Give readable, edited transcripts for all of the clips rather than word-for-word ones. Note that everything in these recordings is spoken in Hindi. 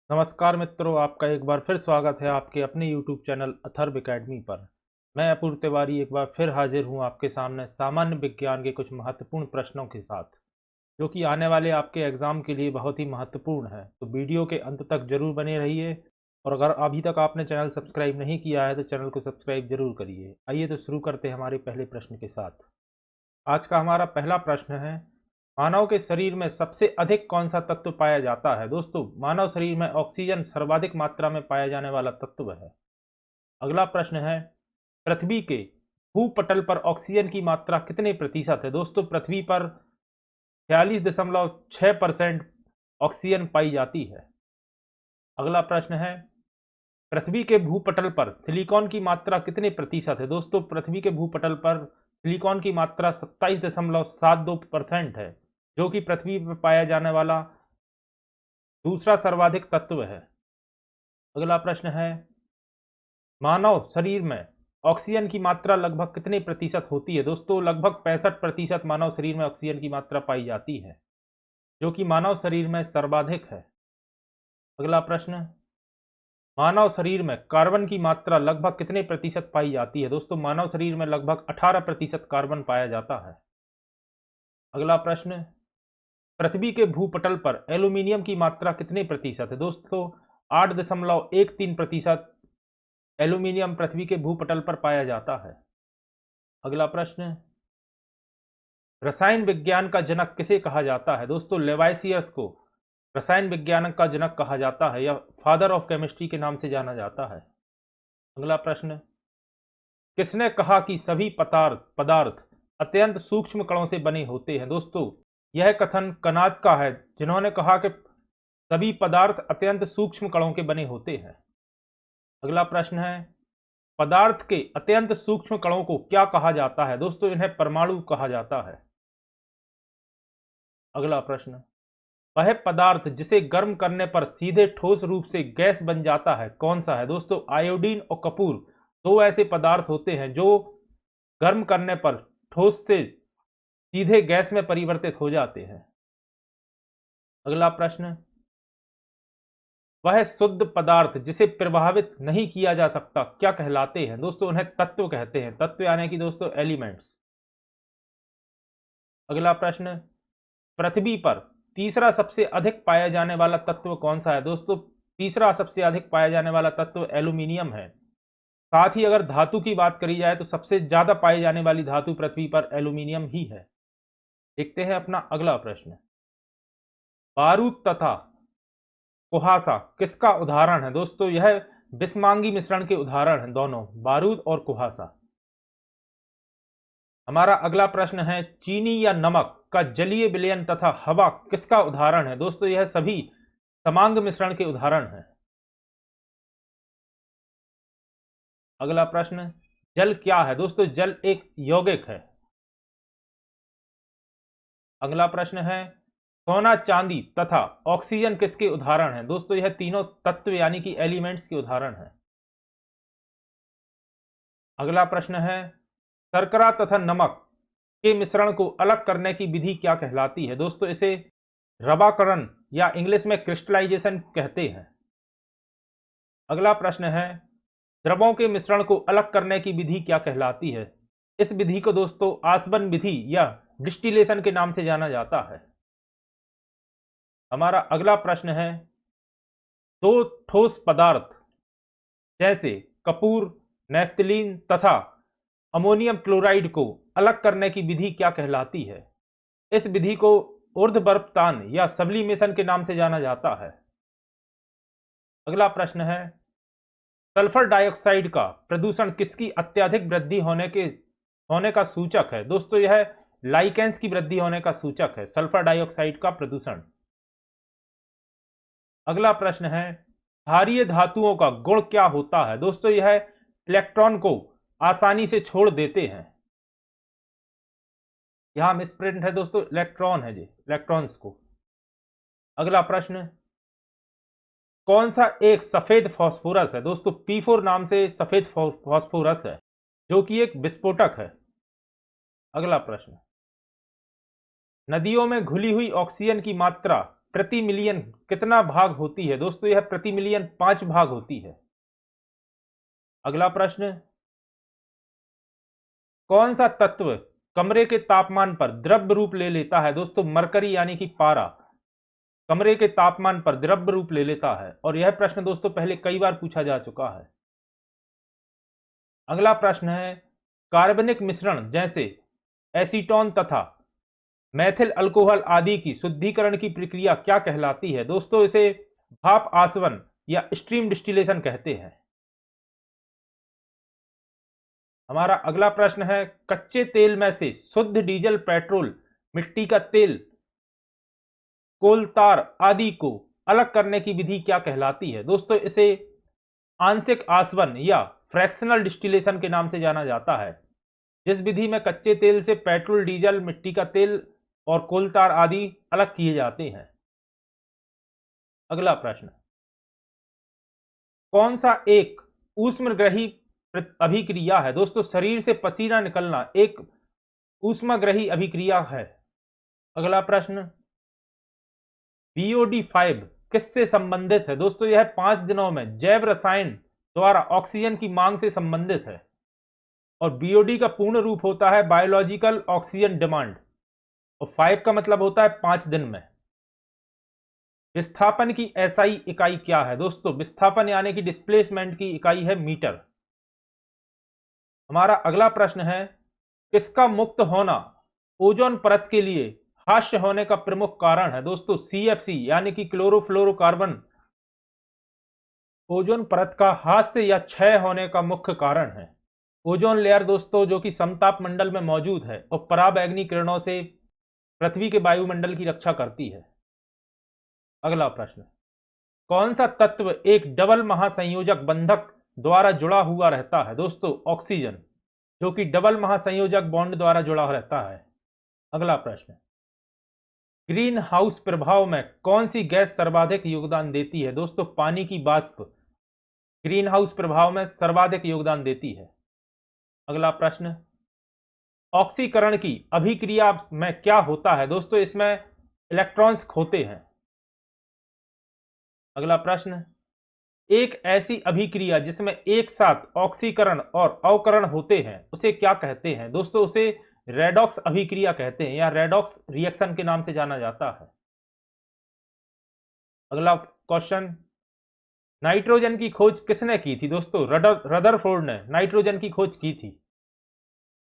नमस्कार मित्रों, आपका एक बार फिर स्वागत है आपके अपने YouTube चैनल अथर्व एकेडमी पर। मैं अपूर्व तिवारी एक बार फिर हाजिर हूं आपके सामने सामान्य विज्ञान के कुछ महत्वपूर्ण प्रश्नों के साथ, जो कि आने वाले आपके एग्ज़ाम के लिए बहुत ही महत्वपूर्ण है। तो वीडियो के अंत तक जरूर बने रहिए, और अगर अभी तक आपने चैनल सब्सक्राइब नहीं किया है तो चैनल को सब्सक्राइब जरूर करिए। आइए तो शुरू करते हैं हमारे पहले प्रश्न के साथ। आज का हमारा पहला प्रश्न है, मानव के शरीर में सबसे अधिक कौन सा तत्व पाया जाता है? दोस्तों, मानव शरीर में ऑक्सीजन सर्वाधिक मात्रा में पाया जाने वाला तत्व है। अगला प्रश्न है, पृथ्वी के भूपटल पर ऑक्सीजन की मात्रा कितने प्रतिशत है? दोस्तों, पृथ्वी पर 46.6% ऑक्सीजन पाई जाती है। अगला प्रश्न है, पृथ्वी के भूपटल पर सिलिकॉन की मात्रा कितने प्रतिशत है? दोस्तों, पृथ्वी के भूपटल पर सिलिकॉन की मात्रा 27.72% है, जो कि पृथ्वी पर पाया जाने वाला दूसरा सर्वाधिक तत्व है। अगला प्रश्न है, मानव शरीर में ऑक्सीजन की मात्रा लगभग कितने प्रतिशत होती है? दोस्तों, लगभग 65% मानव शरीर में ऑक्सीजन की मात्रा पाई जाती है, जो कि मानव शरीर में सर्वाधिक है। अगला प्रश्न, मानव शरीर में कार्बन की मात्रा लगभग कितने प्रतिशत पाई जाती है? दोस्तों, मानव शरीर में लगभग 18% कार्बन पाया जाता है। अगला प्रश्न, पृथ्वी के भूपटल पर एल्यूमीनियम की मात्रा कितने प्रतिशत है? दोस्तों, 8.13% एल्यूमीनियम पृथ्वी के भूपटल पर पाया जाता है। अगला प्रश्न, रसायन विज्ञान का जनक किसे कहा जाता है? दोस्तों, लेवाइसियस को रसायन विज्ञान का जनक कहा जाता है, या फादर ऑफ केमिस्ट्री के नाम से जाना जाता है। अगला प्रश्न, किसने कहा कि सभी पदार्थ अत्यंत सूक्ष्म कणों से बने होते हैं? दोस्तों, यह कथन कनाद का है, जिन्होंने कहा कि सभी पदार्थ अत्यंत सूक्ष्म कणों के बने होते हैं। अगला प्रश्न है, पदार्थ के अत्यंत सूक्ष्म कणों को क्या कहा जाता है? दोस्तों, इन्हें परमाणु कहा जाता है। अगला प्रश्न, वह पदार्थ जिसे गर्म करने पर सीधे ठोस रूप से गैस बन जाता है, कौन सा है? दोस्तों, आयोडीन और कपूर दो ऐसे पदार्थ होते हैं जो गर्म करने पर ठोस से सीधे गैस में परिवर्तित हो जाते हैं। अगला प्रश्न, वह शुद्ध पदार्थ जिसे प्रभावित नहीं किया जा सकता क्या कहलाते हैं? दोस्तों, उन्हें तत्व कहते हैं। तत्व यानी कि दोस्तों एलिमेंट्स। अगला प्रश्न, पृथ्वी पर तीसरा सबसे अधिक पाया जाने वाला तत्व कौन सा है? दोस्तों, तीसरा सबसे अधिक पाया जाने वाला तत्व एल्यूमिनियम है। साथ ही अगर धातु की बात करी जाए तो सबसे ज्यादा पाई जाने वाली धातु पृथ्वी पर एल्यूमिनियम ही है। देखते हैं अपना अगला प्रश्न, बारूद तथा कुहासा किसका उदाहरण है? दोस्तों, यह बिस्मांगी मिश्रण के उदाहरण हैं, दोनों बारूद और कुहासा। हमारा अगला प्रश्न है, चीनी या नमक का जलीय विलयन तथा हवा किसका उदाहरण है? दोस्तों, यह सभी समांग मिश्रण के उदाहरण हैं। अगला प्रश्न, जल क्या है? दोस्तों, जल एक यौगिक है। अगला प्रश्न है, सोना चांदी तथा ऑक्सीजन किसके उदाहरण हैं? दोस्तों, यह तीनों तत्व यानी कि एलिमेंट्स के उदाहरण हैं। अगला प्रश्न है, शर्करा तथा नमक के मिश्रण को अलग करने की विधि क्या कहलाती है? दोस्तों, इसे रवाकरण या इंग्लिश में क्रिस्टलाइजेशन कहते हैं। अगला प्रश्न है, द्रवों के मिश्रण को अलग करने की विधि क्या कहलाती है? इस विधि को दोस्तों आसवन विधि या डिस्टिलेशन के नाम से जाना जाता है। हमारा अगला प्रश्न है, दो ठोस पदार्थ जैसे कपूर, नेफ्थलीन तथा अमोनियम क्लोराइड को अलग करने की विधि क्या कहलाती है? इस विधि को ऊर्ध्वबर्पतान या सब्लिमेशन के नाम से जाना जाता है। अगला प्रश्न है, सल्फर डाइऑक्साइड का प्रदूषण किसकी अत्यधिक वृद्धि होने का सूचक है? दोस्तों, यह लाइकेंस की वृद्धि होने का सूचक है, सल्फर डाइऑक्साइड का प्रदूषण। अगला प्रश्न है, क्षारीय धातुओं का गुण क्या होता है? दोस्तों, यह इलेक्ट्रॉन को आसानी से छोड़ देते हैं। यहां मिसप्रिंट है दोस्तों, इलेक्ट्रॉन है जी, इलेक्ट्रॉन्स को। अगला प्रश्न, कौन सा एक सफेद फास्फोरस है? दोस्तों, P4 नाम से सफेद फास्फोरस है, जो कि एक विस्फोटक है। अगला प्रश्न, नदियों में घुली हुई ऑक्सीजन की मात्रा प्रति मिलियन कितना भाग होती है? दोस्तों यह प्रति मिलियन 5 भाग होती है। अगला प्रश्न, कौन सा तत्व कमरे के तापमान पर द्रव्य रूप ले लेता है? दोस्तों मरकरी यानी कि पारा कमरे के तापमान पर द्रव्य रूप ले लेता है। और यह प्रश्न दोस्तों पहले कई बार पूछा जा चुका है। अगला प्रश्न है, कार्बनिक मिश्रण जैसे एसीटोन तथा मैथिल अल्कोहल आदि की शुद्धिकरण की प्रक्रिया क्या कहलाती है? दोस्तों इसे भाप आसवन या स्ट्रीम डिस्टिलेशन कहते हैं। हमारा अगला प्रश्न है, कच्चे तेल में से शुद्ध डीजल, पेट्रोल, मिट्टी का तेल, कोल तार आदि को अलग करने की विधि क्या कहलाती है? दोस्तों इसे आंशिक आसवन या फ्रैक्शनल डिस्टिलेशन के नाम से जाना जाता है, जिस विधि में कच्चे तेल से पेट्रोल, डीजल, मिट्टी का तेल और कोल तार आदि अलग किए जाते हैं। अगला प्रश्न, कौन सा एक ऊष्मग्रही अभिक्रिया है? दोस्तों शरीर से पसीना निकलना एक ऊष्मग्रही अभिक्रिया है। अगला प्रश्न, BOD5 किससे संबंधित है? दोस्तों यह 5 दिनों में जैव रसायन द्वारा ऑक्सीजन की मांग से संबंधित है। और BOD का पूर्ण रूप होता है बायोलॉजिकल ऑक्सीजन डिमांड, और 5 का मतलब होता है 5 दिन में। विस्थापन की SI इकाई क्या है? दोस्तों विस्थापन यानी कि डिस्प्लेसमेंट की इकाई है मीटर। हमारा अगला प्रश्न है, किसका मुक्त होना ओजोन परत के लिए हास्य होने का प्रमुख कारण है? दोस्तों CFC यानी कि क्लोरोफ्लोरोकार्बन ओजोन परत का हास्य या क्षय होने का मुख्य कारण है। ओजोन लेयर दोस्तों जो कि समताप मंडल में मौजूद है और पराबैंगनी किरणों से पृथ्वी के वायुमंडल की रक्षा करती है। अगला प्रश्न, कौन सा तत्व एक डबल महासंयोजक बंधक द्वारा जुड़ा हुआ रहता है? दोस्तों ऑक्सीजन, जो कि डबल महासंयोजक बॉन्ड द्वारा जुड़ा रहता है। अगला प्रश्न, ग्रीन हाउस प्रभाव में कौन सी गैस सर्वाधिक योगदान देती है? दोस्तों पानी की वाष्प ग्रीन हाउस प्रभाव में सर्वाधिक योगदान देती है। अगला प्रश्न, ऑक्सीकरण की अभिक्रिया में क्या होता है? दोस्तों इसमें इलेक्ट्रॉन्स खोते हैं। अगला प्रश्न, एक ऐसी अभिक्रिया जिसमें एक साथ ऑक्सीकरण और अवकरण होते हैं उसे क्या कहते हैं? दोस्तों उसे रेडॉक्स अभिक्रिया कहते हैं या रेडॉक्स रिएक्शन के नाम से जाना जाता है। अगला क्वेश्चन, नाइट्रोजन की खोज किसने की थी? दोस्तों रदरफोर्ड ने नाइट्रोजन की खोज की थी।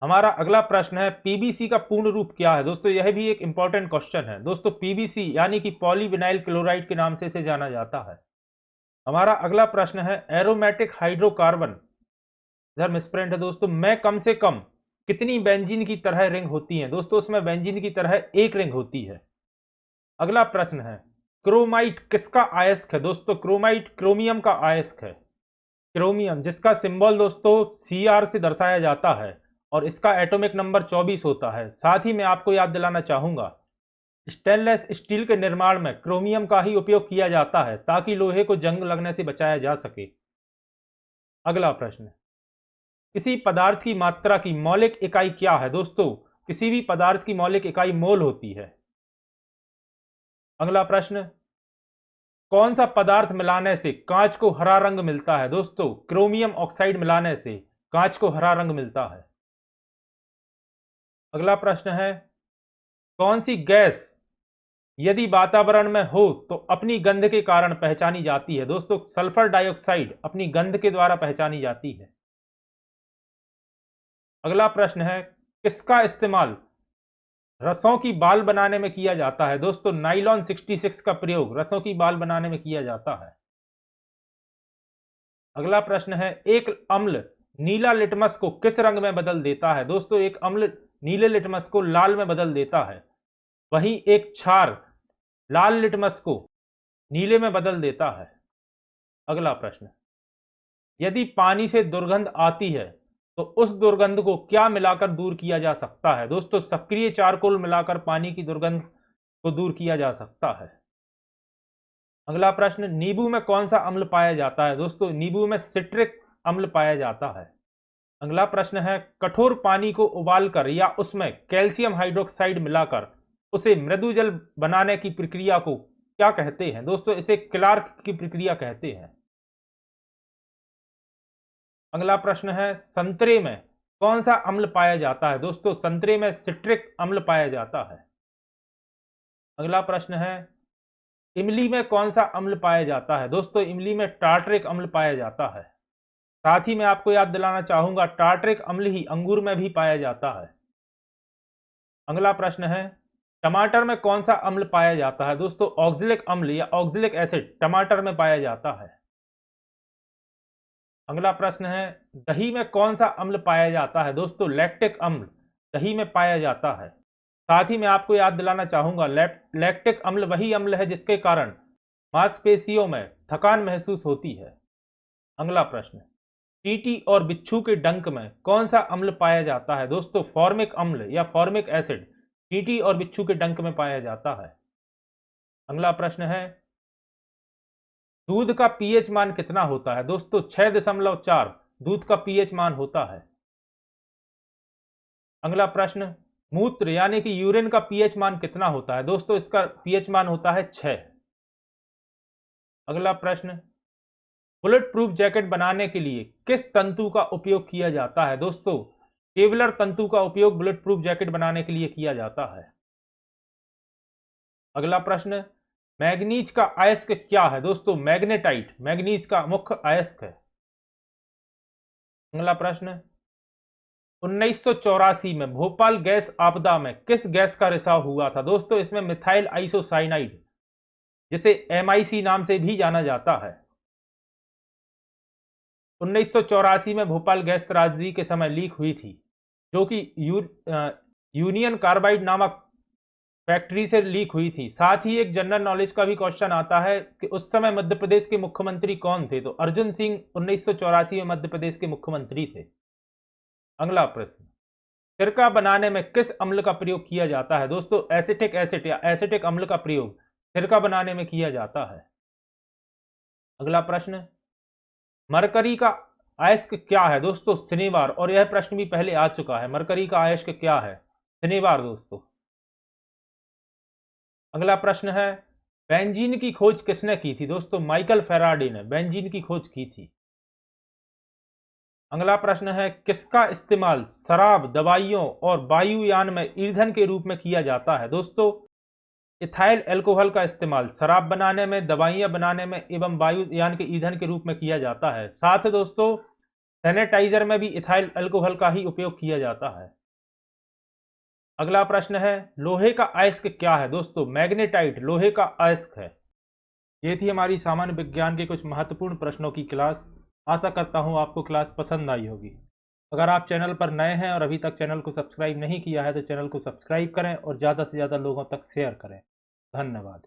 हमारा अगला प्रश्न है, पीबीसी का पूर्ण रूप क्या है? दोस्तों यह भी एक इंपॉर्टेंट क्वेश्चन है। दोस्तों पीबीसी यानी कि पॉलीविनाइल क्लोराइड के नाम से इसे जाना जाता है। हमारा अगला प्रश्न है, एरोमेटिक हाइड्रोकार्बन, इधर मिसप्रिंट है दोस्तों, में कम से कम कितनी बेंजीन की तरह रिंग होती है? दोस्तों उसमें बेंजीन की तरह एक रिंग होती है। अगला प्रश्न है, क्रोमाइट किसका अयस्क है? दोस्तों क्रोमाइट क्रोमियम का अयस्क है। क्रोमियम जिसका सिंबल दोस्तों Cr से दर्शाया जाता है और इसका एटॉमिक नंबर 24 होता है। साथ ही मैं आपको याद दिलाना चाहूंगा, स्टेनलेस स्टील के निर्माण में क्रोमियम का ही उपयोग किया जाता है ताकि लोहे को जंग लगने से बचाया जा सके। अगला प्रश्न, किसी पदार्थ की मात्रा की मौलिक इकाई क्या है? दोस्तों किसी भी पदार्थ की मौलिक इकाई मोल होती है। अगला प्रश्न, कौन सा पदार्थ मिलाने से कांच को हरा रंग मिलता है? दोस्तों क्रोमियम ऑक्साइड मिलाने से कांच को हरा रंग मिलता है। अगला प्रश्न है, कौन सी गैस यदि वातावरण में हो तो अपनी गंध के कारण पहचानी जाती है? दोस्तों सल्फर डाइऑक्साइड अपनी गंध के द्वारा पहचानी जाती है। अगला प्रश्न है, किसका इस्तेमाल रसों की बाल बनाने में किया जाता है? दोस्तों नाइलॉन 66 का प्रयोग रसों की बाल बनाने में किया जाता है। अगला प्रश्न है, एक अम्ल नीला लिटमस को किस रंग में बदल देता है? दोस्तों एक अम्ल नीले लिटमस को लाल में बदल देता है, वहीं एक क्षार लाल लिटमस को नीले में बदल देता है। अगला प्रश्न, यदि पानी से दुर्गंध आती है तो उस दुर्गंध को क्या मिलाकर दूर किया जा सकता है? दोस्तों सक्रिय चारकोल मिलाकर पानी की दुर्गंध को दूर किया जा सकता है। अगला प्रश्न, नींबू में कौन सा अम्ल पाया जाता है? दोस्तों नींबू में सिट्रिक अम्ल पाया जाता है। अगला प्रश्न है, कठोर पानी को उबालकर या उसमें कैल्शियम हाइड्रोक्साइड मिलाकर उसे मृदु जल बनाने की प्रक्रिया को क्या कहते हैं दोस्तों? इसे क्लार्क की प्रक्रिया कहते हैं। अगला प्रश्न है, संतरे में कौन सा अम्ल पाया जाता है? दोस्तों संतरे में सिट्रिक अम्ल पाया जाता है। अगला प्रश्न है, इमली में कौन सा अम्ल पाया जाता है? दोस्तों इमली में टार्टरिक अम्ल पाया जाता है। साथ ही मैं आपको याद दिलाना चाहूंगा, टार्टरिक अम्ल ही अंगूर में भी पाया जाता है। अगला प्रश्न है, टमाटर में कौन सा अम्ल पाया जाता है? दोस्तों ऑक्जेलिक अम्ल या ऑक्जेलिक एसिड टमाटर में पाया जाता है। अगला प्रश्न है, दही में कौन सा अम्ल पाया जाता है? दोस्तों लैक्टिक अम्ल दही में पाया जाता है। साथ ही मैं आपको याद दिलाना चाहूंगा, लैक्टिक अम्ल वही अम्ल है जिसके कारण मांसपेशियों में थकान महसूस होती है। अगला प्रश्न, चींटी और बिच्छू के डंक में कौन सा अम्ल पाया जाता है? दोस्तों फॉर्मिक अम्ल या फॉर्मिक एसिड चींटी और बिच्छू के डंक में पाया जाता है। अगला प्रश्न है, दूध का पीएच मान कितना होता है? दोस्तों 6.4 दूध का पीएच मान होता है। अगला प्रश्न, मूत्र यानी कि यूरिन का पीएच मान कितना होता है? दोस्तों इसका पीएच मान होता है 6। अगला प्रश्न, बुलेट प्रूफ जैकेट बनाने के लिए किस तंतु का उपयोग किया जाता है? दोस्तों केवलर तंतु का उपयोग बुलेट प्रूफ जैकेट बनाने के लिए किया जाता है। अगला प्रश्न, मैग्नीज का अयस्क क्या है? दोस्तों मैग्नेटाइट मैग्नीज का मुख्य अयस्क है। अगला प्रश्न, 1984 में भोपाल गैस आपदा में किस गैस का रिसाव हुआ था? दोस्तों इसमें मिथाइल आइसोसाइनाइड जिसे MIC नाम से भी जाना जाता है। 1984 में भोपाल गैस त्रासदी के समय लीक हुई थी, जो कि यूनियन कार्बाइड नामक फैक्ट्री से लीक हुई थी। साथ ही एक जनरल नॉलेज का भी क्वेश्चन आता है कि उस समय मध्य प्रदेश के मुख्यमंत्री कौन थे? तो अर्जुन सिंह 1984 में मध्य प्रदेश के मुख्यमंत्री थे। अगला प्रश्न, सिरका बनाने में किस अम्ल का प्रयोग किया जाता है? दोस्तों एसिटिक एसिड या एसिटिक अम्ल का प्रयोग सिरका बनाने में किया जाता है। अगला प्रश्न, मरकरी का अयस्क क्या है? दोस्तों शनिवार, और यह प्रश्न भी पहले आ चुका है। मरकरी का अयस्क क्या है? शनिवार दोस्तों। अगला प्रश्न है, बेंजीन की खोज किसने की थी? दोस्तों माइकल फेराडे ने बेंजीन की खोज की थी। अगला प्रश्न है, किसका इस्तेमाल शराब, दवाइयों और वायुयान में ईंधन के रूप में किया जाता है? दोस्तों इथाइल अल्कोहल का इस्तेमाल शराब बनाने में, दवाइयां बनाने में एवं वायुयान के ईंधन के रूप में किया जाता है। साथ दोस्तों सैनिटाइजर में भी इथाइल अल्कोहल का ही उपयोग किया जाता है। अगला प्रश्न है, लोहे का अयस्क क्या है? दोस्तों मैग्नेटाइट लोहे का अयस्क है। ये थी हमारी सामान्य विज्ञान के कुछ महत्वपूर्ण प्रश्नों की क्लास। आशा करता हूँ आपको क्लास पसंद आई होगी। अगर आप चैनल पर नए हैं और अभी तक चैनल को सब्सक्राइब नहीं किया है तो चैनल को सब्सक्राइब करें और ज़्यादा से ज़्यादा लोगों तक शेयर करें। धन्यवाद।